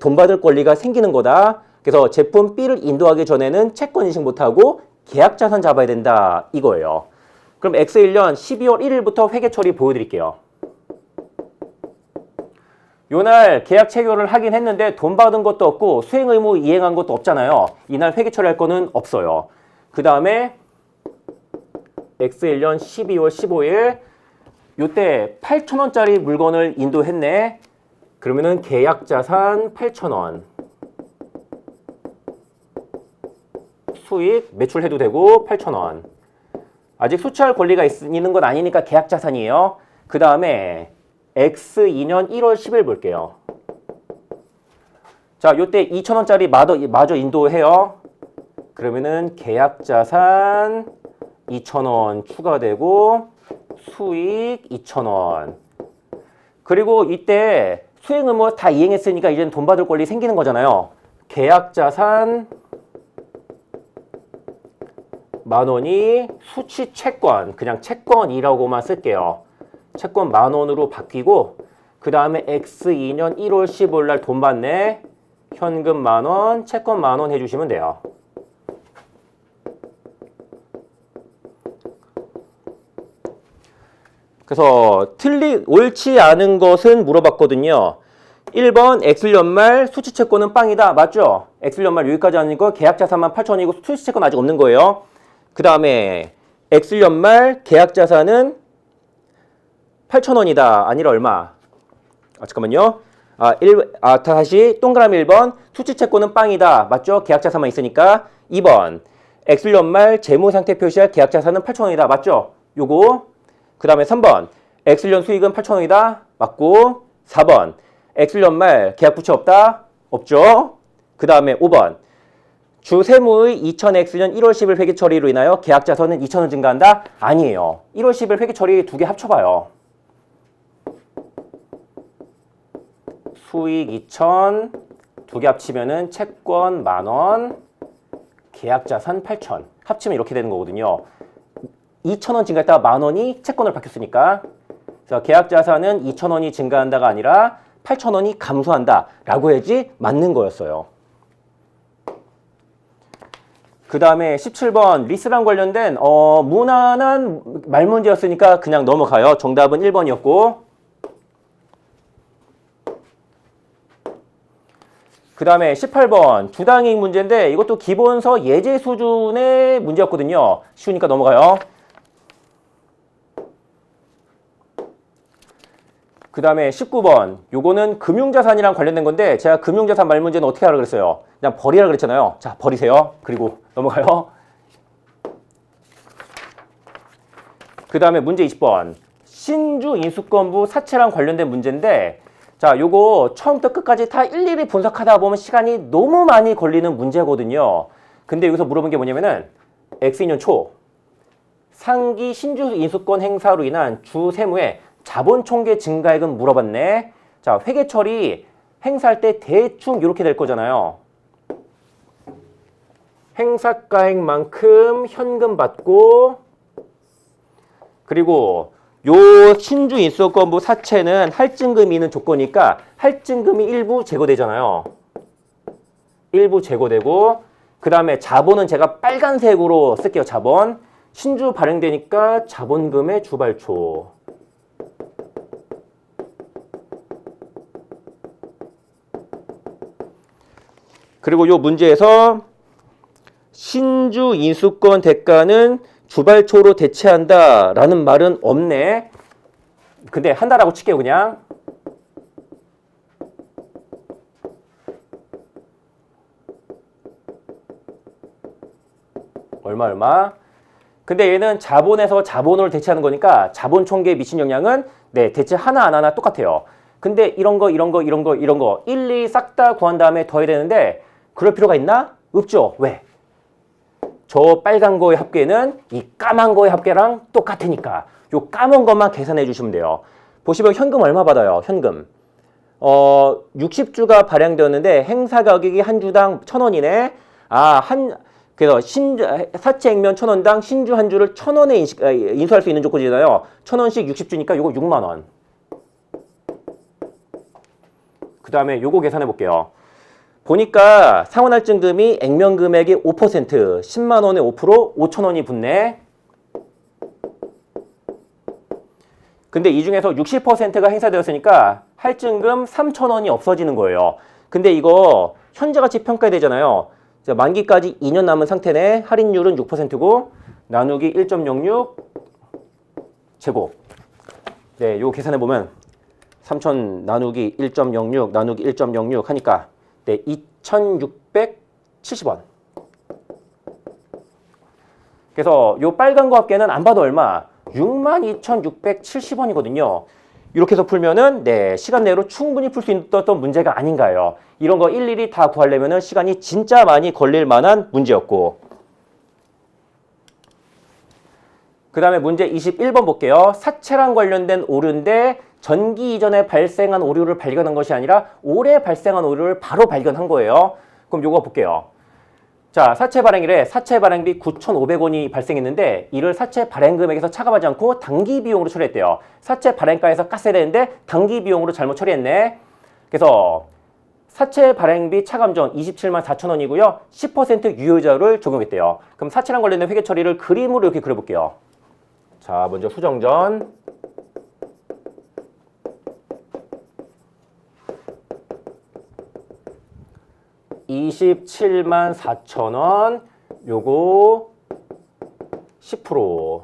돈 받을 권리가 생기는 거다. 그래서 제품 B를 인도하기 전에는 채권 인식 못하고 계약자산 잡아야 된다 이거예요. 그럼 X1년 12월 1일부터 회계 처리 보여드릴게요. 요날 계약 체결을 하긴 했는데 돈 받은 것도 없고 수행 의무 이행한 것도 없잖아요. 이날 회계 처리할 거는 없어요. 그 다음에 X1년 12월 15일 요때 8,000원짜리 물건을 인도했네. 그러면은 계약자산 8,000원 수익 매출해도 되고 8,000원 아직 수취할 권리가 있는 건 아니니까 계약자산이에요. 그 다음에 X2년 1월 10일 볼게요. 자, 요때 2,000원짜리 마저 인도해요. 그러면은 계약자산 2,000원 추가되고 수익 2,000원. 그리고 이때 수행 의무 다 이행했으니까 이제는 돈 받을 권리 생기는 거잖아요. 계약자산 10,000원이 수취 채권, 그냥 채권이라고만 쓸게요. 채권 10,000원으로 바뀌고 그 다음에 X2년 1월 15일 날 돈 받네. 현금 10,000원, 채권 10,000원 해주시면 돼요. 그래서 옳지 않은 것은 물어봤거든요. 1번 X연말 수취채권은 빵이다. 맞죠? X연말 여기까지 아니고 계약자산만 8,000원이고 수취채권 아직 없는 거예요. 그 다음에 X연말 계약자산은 8,000원이다. 아니라 얼마? 잠깐만요. 다시 동그라미 1번 수취채권은 빵이다. 맞죠? 계약자산만 있으니까. 2번 X연말 재무상태 표시할 계약자산은 8,000원이다. 맞죠? 요거. 그 다음에 3번 X년 수익은 8,000원이다. 맞고 4번 X년 말 계약 부채 없다. 없죠. 그 다음에 5번 주 세무의 2000X년 1월 10일 회계 처리로 인하여 계약자산은 2,000원 증가한다. 아니에요. 1월 10일 회계 처리 두 개 합쳐봐요. 수익 2,000 두 개 합치면은 채권 10,000원 계약자산 8,000 합치면 이렇게 되는 거거든요. 2,000원 증가했다가 10,000원이 채권을 바뀌었으니까 그래서 계약자산은 2,000원이 증가한다가 아니라 8,000원이 감소한다 라고 해야지 맞는 거였어요. 그 다음에 17번 리스랑 관련된 무난한 말문제였으니까 그냥 넘어가요. 정답은 1번이었고 그 다음에 18번 주당이익 문제인데 이것도 기본서 예제 수준의 문제였거든요. 쉬우니까 넘어가요. 그 다음에 19번 요거는 금융자산이랑 관련된 건데 제가 금융자산 말문제는 어떻게 하라 그랬어요? 그냥 버리라 그랬잖아요. 자, 버리세요. 그리고 넘어가요. 그 다음에 문제 20번. 신주 인수권부 사채랑 관련된 문제인데, 자, 요거 처음부터 끝까지 다 일일이 분석하다 보면 시간이 너무 많이 걸리는 문제거든요. 근데 여기서 물어본 게 뭐냐면은 X인년 초 상기 신주 인수권 행사로 인한 주 세무의 자본 총계 증가액은 물어봤네. 자, 회계 처리 행사할 때 대충 이렇게 될 거잖아요. 행사가액만큼 현금 받고, 그리고 요 신주 인수권부 사채는 할증금이 있는 조건이니까 할증금이 일부 제거되잖아요. 일부 제거되고, 그 다음에 자본은 제가 빨간색으로 쓸게요. 자본. 신주 발행되니까 자본금의 주발초. 그리고 요 문제에서 신주 인수권 대가는 주발초로 대체한다 라는 말은 없네. 근데 한다라고 칠게요. 그냥. 얼마. 근데 얘는 자본에서 자본으로 대체하는 거니까 자본 총계에 미친 영향은 네, 대체 하나 안 하나 똑같아요. 근데 이런 거 일일이 싹 다 구한 다음에 더해야 되는데 그럴 필요가 있나? 없죠. 왜? 저 빨간 거의 합계는 이 까만 거의 합계랑 똑같으니까 요 까만 것만 계산해 주시면 돼요. 보시면 현금 얼마 받아요? 현금. 60주가 발행되었는데 행사 가격이 한 주당 1,000원이네. 그래서 사채 액면 1,000원당 신주 한 주를 1,000원에 인수할 수 있는 조건이잖아요. 1,000원씩 60주니까 요거 6만 원. 그 다음에 요거 계산해 볼게요. 보니까 상환할증금이 액면 금액의 5%, 10만 원에 5%, 5,000원이 붙네. 근데 이 중에서 60%가 행사되었으니까 할증금 3,000원이 없어지는 거예요. 근데 이거 현재가치 평가되잖아요. 만기까지 2년 남은 상태네. 할인율은 6%고 나누기 1.06 제곱. 네, 요거 계산해 보면 3,000 나누기 1.06 나누기 1.06 하니까 네, 2,670원. 그래서 요 빨간 거 합계는 안 봐도 얼마? 62,670원이거든요. 이렇게 해서 풀면은 네, 시간 내로 충분히 풀 수 있었던 문제가 아닌가요? 이런 거 일일이 다 구하려면은 시간이 진짜 많이 걸릴 만한 문제였고. 그 다음에 문제 21번 볼게요. 사채랑 관련된 오류인데 전기 이전에 발생한 오류를 발견한 것이 아니라 올해 발생한 오류를 바로 발견한 거예요. 그럼 요거 볼게요. 자, 사채 발행일에 사채 발행비 9,500원이 발생했는데 이를 사채 발행 금액에서 차감하지 않고 당기 비용으로 처리했대요. 사채 발행가에서 깠어야 되는데 당기 비용으로 잘못 처리했네. 그래서 사채 발행비 차감전 27만 4천원이고요. 10% 유효자를 적용했대요. 그럼 사채랑 관련된 회계 처리를 그림으로 이렇게 그려볼게요. 자, 먼저 수정전. (27만 4천원) 요거 10%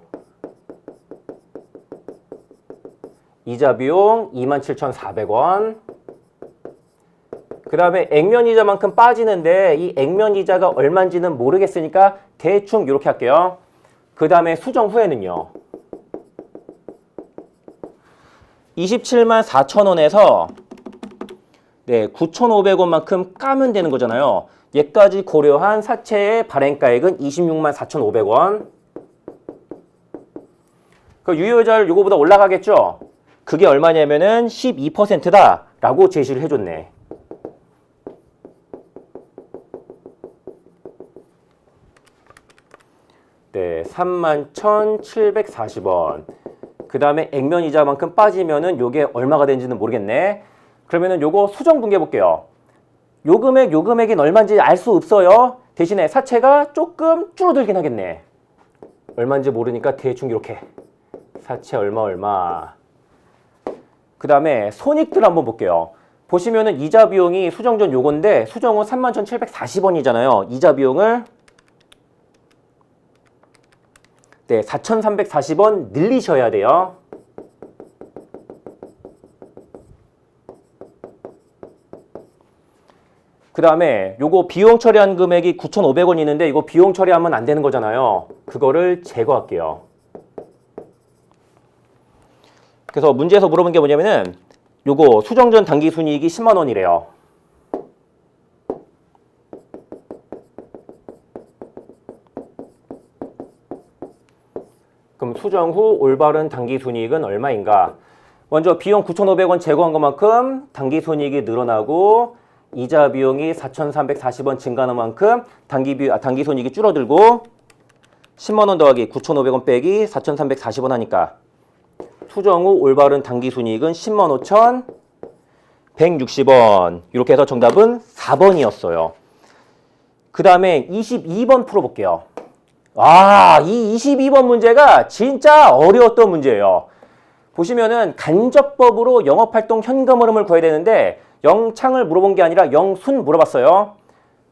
이자 비용 27,400원. 그 다음에 액면이자만큼 빠지는데 이 액면이자가 얼마인지는 모르겠으니까 대충 이렇게 할게요. 그 다음에 수정 후에는요. 27만 4천원에서 네, 9,500원만큼 까면 되는 거잖아요. 얘까지 고려한 사채의 발행가액은 26만 4,500원. 그 유효자를 요거보다 올라가겠죠? 그게 얼마냐면은 12%다 라고 제시를 해줬네. 네, 31,740원. 그 다음에 액면이자만큼 빠지면은 요게 얼마가 되는지는 모르겠네. 그러면은 요거 수정 분개해 볼게요. 요 금액이 얼마인지 알 수 없어요. 대신에 사채가 조금 줄어들긴 하겠네. 얼마인지 모르니까 대충 이렇게. 사채 얼마. 그 다음에 손익들 한번 볼게요. 보시면은 이자 비용이 수정 전 요건데 수정 후 31,740원이잖아요. 이자 비용을 네, 4,340원 늘리셔야 돼요. 그 다음에 요거 비용 처리한 금액이 9,500원 있는데 이거 비용 처리하면 안 되는 거잖아요. 그거를 제거할게요. 그래서 문제에서 물어본 게 뭐냐면은 요거 수정전 당기순이익이 10만 원이래요. 그럼 수정 후 올바른 당기순이익은 얼마인가? 먼저 비용 9,500원 제거한 것만큼 당기순이익이 늘어나고 이자 비용이 4,340원 증가하는 만큼 당기순이익이 줄어들고 10만 원 더하기 9,500원 빼기 4,340원 하니까 수정 후 올바른 당기순이익은 10만 5,160원. 이렇게 해서 정답은 4번이었어요. 그 다음에 22번 풀어볼게요. 이 22번 문제가 진짜 어려웠던 문제예요. 보시면은 간접법으로 영업활동 현금 흐름을 구해야 되는데 영창을 물어본 게 아니라 영순 물어봤어요.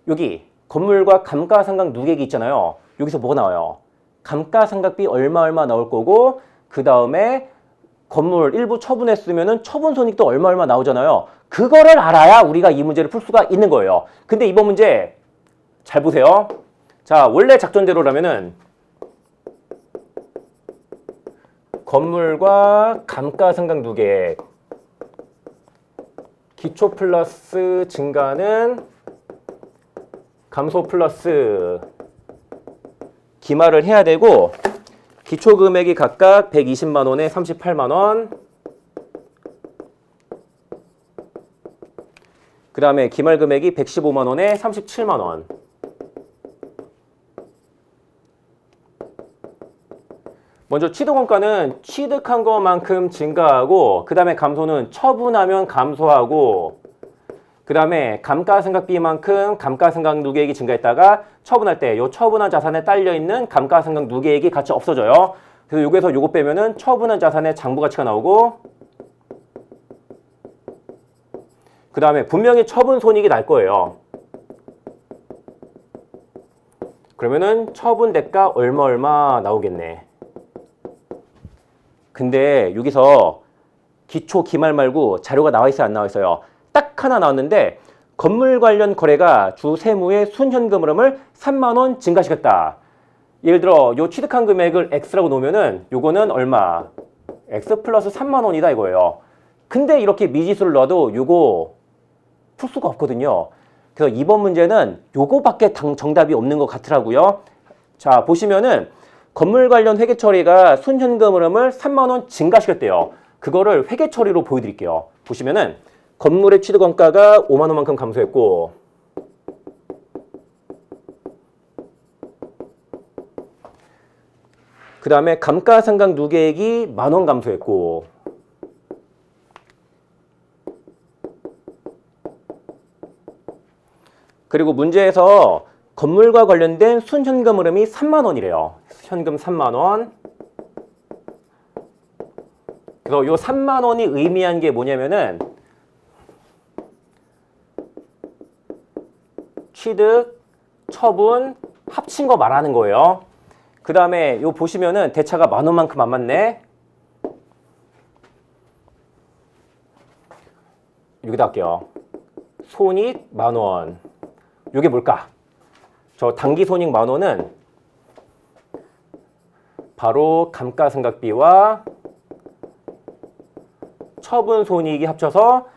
여기 건물과 감가상각 누계액이 있잖아요. 여기서 뭐가 나와요? 감가상각비 얼마 나올 거고 그 다음에 건물 일부 처분했으면은 처분손익도 얼마 나오잖아요. 그거를 알아야 우리가 이 문제를 풀 수가 있는 거예요. 근데 이번 문제 잘 보세요. 자, 원래 작전대로라면은 건물과 감가상각 누계액 기초 플러스 증가는 감소 플러스 기말을 해야 되고 기초 금액이 각각 120만 원에 38만 원. 그 다음에 기말 금액이 115만 원에 37만 원. 먼저 취득원가는 취득한 것만큼 증가하고 그 다음에 감소는 처분하면 감소하고 그 다음에 감가상각비만큼 감가상각 누계액이 증가했다가 처분할 때 이 처분한 자산에 딸려있는 감가상각 누계액이 같이 없어져요. 그래서 여기에서 요거 빼면은 처분한 자산의 장부가치가 나오고 그 다음에 분명히 처분 손익이 날 거예요. 그러면은 처분 대가 얼마 나오겠네. 근데 여기서 기초 기말 말고 자료가 나와 있어요, 안 나와 있어요? 딱 하나 나왔는데 건물 관련 거래가 주 세무의 순현금 흐름을 3만 원 증가시켰다. 예를 들어 요 취득한 금액을 X라고 놓으면은 요거는 얼마? X 플러스 3만 원이다 이거예요. 근데 이렇게 미지수를 넣어도 요거 풀 수가 없거든요. 그래서 이번 문제는 요거밖에 정답이 없는 것 같더라고요. 자, 보시면은 건물 관련 회계 처리가 순현금 흐름을 3만 원 증가시켰대요. 그거를 회계 처리로 보여드릴게요. 보시면은 건물의 취득원가가 5만 원만큼 감소했고 그 다음에 감가상각 누계액이 1만 원 감소했고 그리고 문제에서 건물과 관련된 순현금 흐름이 3만 원이래요. 현금 3만 원. 그래서 이 3만 원이 의미한 게 뭐냐면은 취득, 처분, 합친 거 말하는 거예요. 그 다음에 요 보시면은 대차가 1만 원만큼 안 맞네. 여기다 할게요. 손익 1만 원. 요게 뭘까? 저 당기 손익 1만 원은 바로 감가상각비와 처분 손익이 합쳐서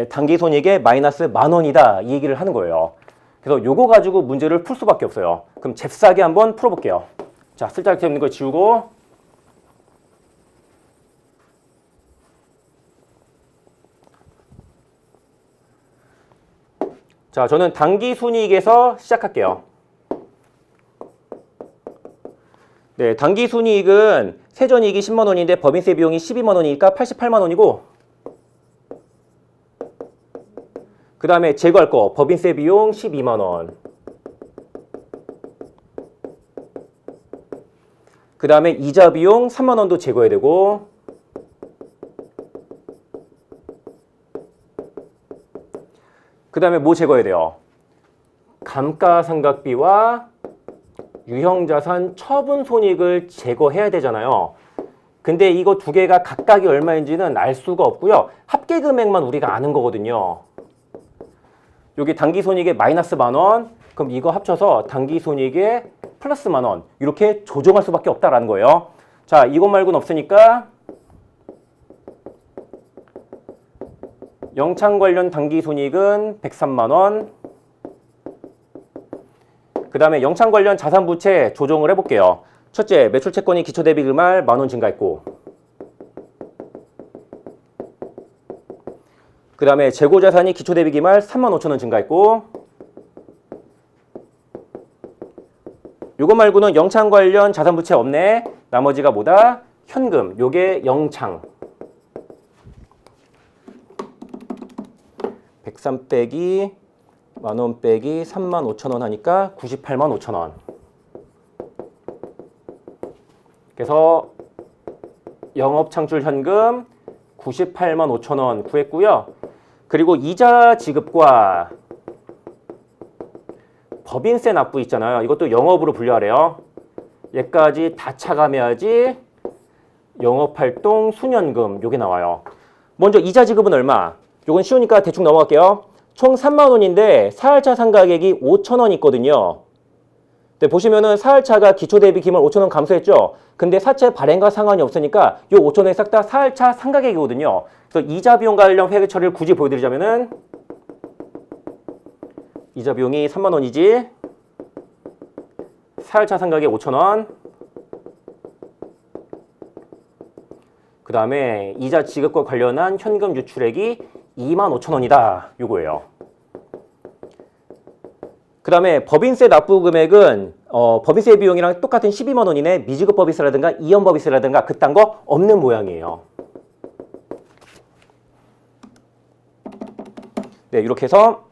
당기 손익의 마이너스 1만 원이다 이 얘기를 하는 거예요. 그래서 요거 가지고 문제를 풀 수밖에 없어요. 그럼 잽싸게 한번 풀어볼게요. 자, 쓸데없는 거 지우고 자, 저는 당기 순이익에서 시작할게요. 네, 당기 순이익은 세전이익이 10만 원인데 법인세 비용이 12만 원이니까 88만 원이고 그 다음에 제거할 거 법인세 비용 12만 원 그 다음에 이자 비용 3만 원도 제거해야 되고 그 다음에 뭐 제거해야 돼요? 감가상각비와 유형자산 처분 손익을 제거해야 되잖아요. 근데 이거 두 개가 각각이 얼마인지는 알 수가 없고요. 합계 금액만 우리가 아는 거거든요. 여기 당기손익에 마이너스 1만 원, 그럼 이거 합쳐서 당기손익에 플러스 1만 원 이렇게 조정할 수밖에 없다라는 거예요. 자, 이것 말고는 없으니까 영창 관련 당기순이익은 103만 원. 그 다음에 영창 관련 자산부채 조정을 해볼게요. 첫째, 매출채권이 기초대비 금할 10,000원 증가했고, 그 다음에 재고자산이 기초대비 기말 35,000원 증가했고, 요거 말고는 영창 관련 자산부채 없네. 나머지가 뭐다? 현금. 요게 영창. 103 빼기 10,000원 빼기 35,000원 하니까 98만 5천원. 그래서 영업창출 현금 98만 5천원 구했고요. 그리고 이자 지급과 법인세 납부 있잖아요. 이것도 영업으로 분류하래요. 얘까지 다 차감해야지 영업활동 순현금 요게 나와요. 먼저 이자 지급은 얼마? 요건 쉬우니까 대충 넘어갈게요. 총 3만 원인데 4할차 상가액이 5,000원 있거든요. 네, 보시면은 4할차가 기초대비 기말 5,000원 감소했죠. 근데 사채 발행과 상관이 없으니까 요 5,000원이 싹 다 4할차 상가액이거든요. 그래서 이자 비용 관련 회계 처리를 굳이 보여드리자면은 이자 비용이 3만 원이지. 4할차 상가액 5,000원. 그 다음에 이자 지급과 관련한 현금 유출액이 25,000원이다. 요거예요. 그 다음에 법인세 납부 금액은 법인세 비용이랑 똑같은 12만 원이네. 미지급 법인세라든가 이연 법인세라든가 그딴 거 없는 모양이에요. 네, 이렇게 해서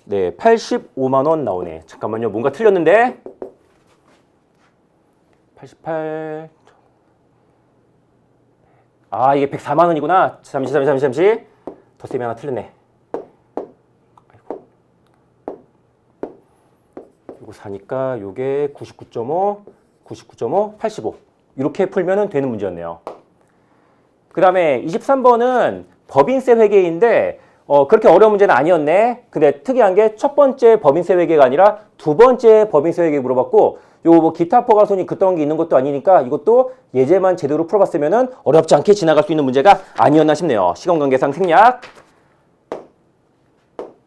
네, 85만 원 나오네. 잠깐만요. 뭔가 틀렸는데. 88. 아, 이게 104만 원이구나. 잠시. 덧셈이 하나 틀렸네. 아이고. 이거 사니까 요게 99.5, 85. 이렇게 풀면은 되는 문제였네요. 그 다음에 23번은 법인세 회계인데 그렇게 어려운 문제는 아니었네. 근데 특이한 게 첫 번째 법인세 회계가 아니라 두 번째 법인세 회계 물어봤고, 요거 뭐 기타 포괄손이 그딴 게 있는 것도 아니니까 이것도 예제만 제대로 풀어봤으면은 어렵지 않게 지나갈 수 있는 문제가 아니었나 싶네요. 시간 관계상 생략.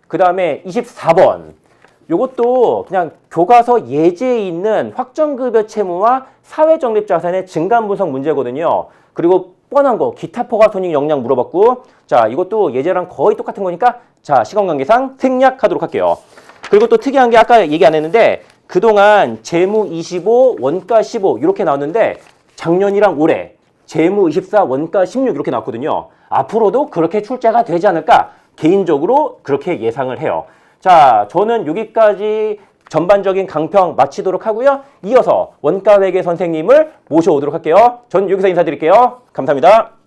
그 다음에 24번. 요것도 그냥 교과서 예제에 있는 확정급여 채무와 사회적립자산의 증감 분석 문제거든요. 그리고 뻔한 거 기타 포괄손익 역량 물어봤고, 자 이것도 예제랑 거의 똑같은 거니까 자 시간 관계상 생략하도록 할게요. 그리고 또 특이한 게 아까 얘기 안 했는데 그동안 재무 25, 원가 15 이렇게 나왔는데 작년이랑 올해 재무 24, 원가 16 이렇게 나왔거든요. 앞으로도 그렇게 출제가 되지 않을까 개인적으로 그렇게 예상을 해요. 자, 저는 여기까지 전반적인 강평 마치도록 하고요. 이어서 원가회계 선생님을 모셔오도록 할게요. 전 여기서 인사드릴게요. 감사합니다.